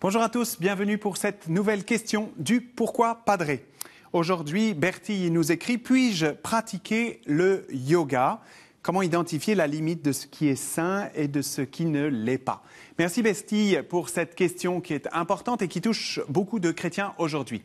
Bonjour à tous, bienvenue pour cette nouvelle question du Pourquoi Padré. Aujourd'hui, Bertie nous écrit « Puis-je pratiquer le yoga ?» Comment identifier la limite de ce qui est sain et de ce qui ne l'est pas? Merci Bertie pour cette question qui est importante et qui touche beaucoup de chrétiens aujourd'hui.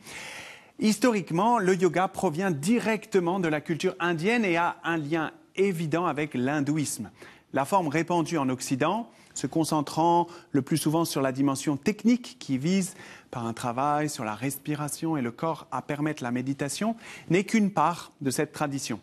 Historiquement, le yoga provient directement de la culture indienne et a un lien évident avec l'hindouisme. La forme répandue en Occident, se concentrant le plus souvent sur la dimension technique qui vise, par un travail sur la respiration et le corps, à permettre la méditation, n'est qu'une part de cette tradition.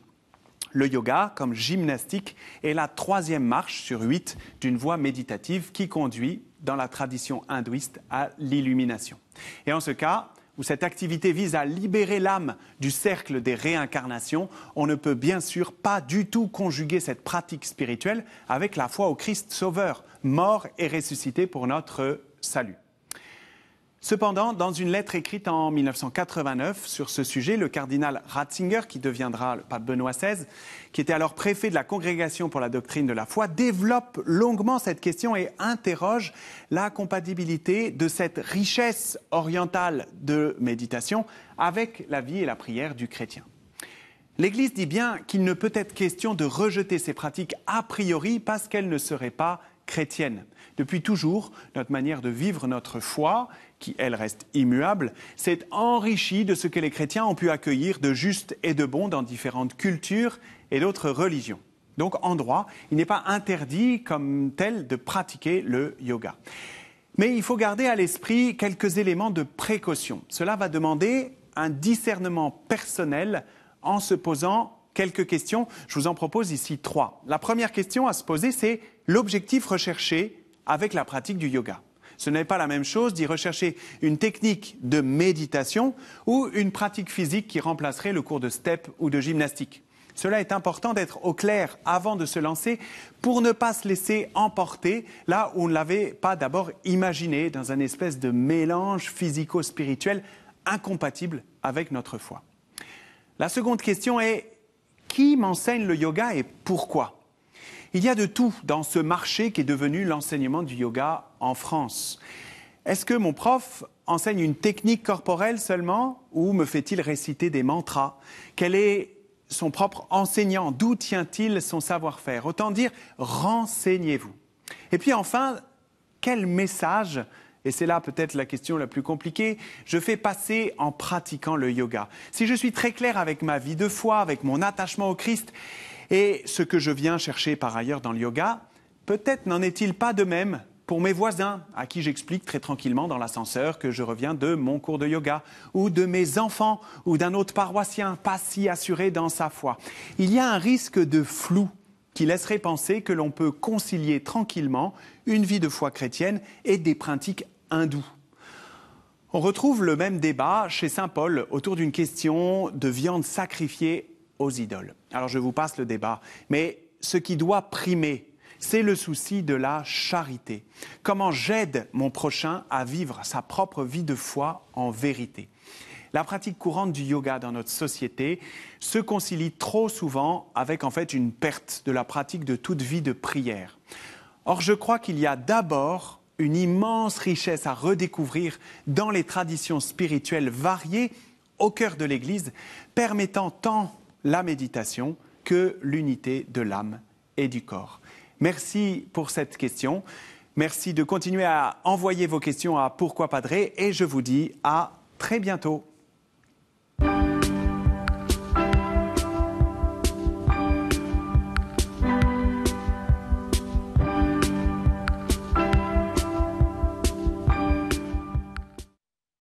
Le yoga, comme gymnastique, est la troisième marche sur 8 d'une voie méditative qui conduit, dans la tradition hindouiste, à l'illumination. Et en ce cas, où cette activité vise à libérer l'âme du cercle des réincarnations, on ne peut bien sûr pas du tout conjuguer cette pratique spirituelle avec la foi au Christ Sauveur, mort et ressuscité pour notre salut. Cependant, dans une lettre écrite en 1989 sur ce sujet, le cardinal Ratzinger, qui deviendra le pape Benoît XVI, qui était alors préfet de la Congrégation pour la doctrine de la foi, développe longuement cette question et interroge la compatibilité de cette richesse orientale de méditation avec la vie et la prière du chrétien. L'Église dit bien qu'il ne peut être question de rejeter ces pratiques a priori parce qu'elles ne seraient pas chrétiennes. Depuis toujours, notre manière de vivre notre foi, qui elle reste immuable, s'est enrichie de ce que les chrétiens ont pu accueillir de juste et de bon dans différentes cultures et d'autres religions. Donc en droit, il n'est pas interdit comme tel de pratiquer le yoga. Mais il faut garder à l'esprit quelques éléments de précaution. Cela va demander un discernement personnel en se posant quelques questions. Je vous en propose ici 3. La première question à se poser, c'est l'objectif recherché avec la pratique du yoga. Ce n'est pas la même chose d'y rechercher une technique de méditation ou une pratique physique qui remplacerait le cours de step ou de gymnastique. Cela est important d'être au clair avant de se lancer pour ne pas se laisser emporter là où on ne l'avait pas d'abord imaginé dans un espèce de mélange physico-spirituel incompatible avec notre foi. La seconde question est « Qui m'enseigne le yoga et pourquoi ?» Il y a de tout dans ce marché qui est devenu l'enseignement du yoga en France. Est-ce que mon prof enseigne une technique corporelle seulement ou me fait-il réciter des mantras? Quel est son propre enseignant? D'où tient-il son savoir-faire? Autant dire, renseignez-vous. Et puis enfin, quel message, et c'est là peut-être la question la plus compliquée, je fais passer en pratiquant le yoga? Si je suis très clair avec ma vie de foi, avec mon attachement au Christ, et ce que je viens chercher par ailleurs dans le yoga, peut-être n'en est-il pas de même pour mes voisins, à qui j'explique très tranquillement dans l'ascenseur que je reviens de mon cours de yoga, ou de mes enfants, ou d'un autre paroissien, pas si assuré dans sa foi. Il y a un risque de flou qui laisserait penser que l'on peut concilier tranquillement une vie de foi chrétienne et des pratiques hindoues. On retrouve le même débat chez saint Paul autour d'une question de viande sacrifiée aux idoles. Alors je vous passe le débat, mais ce qui doit primer, c'est le souci de la charité. Comment j'aide mon prochain à vivre sa propre vie de foi en vérité? La pratique courante du yoga dans notre société se concilie trop souvent avec en fait une perte de la pratique de toute vie de prière. Or je crois qu'il y a d'abord une immense richesse à redécouvrir dans les traditions spirituelles variées au cœur de l'Église, permettant tant la méditation que l'unité de l'âme et du corps. Merci pour cette question. Merci de continuer à envoyer vos questions à Pourquoi Padré et je vous dis à très bientôt.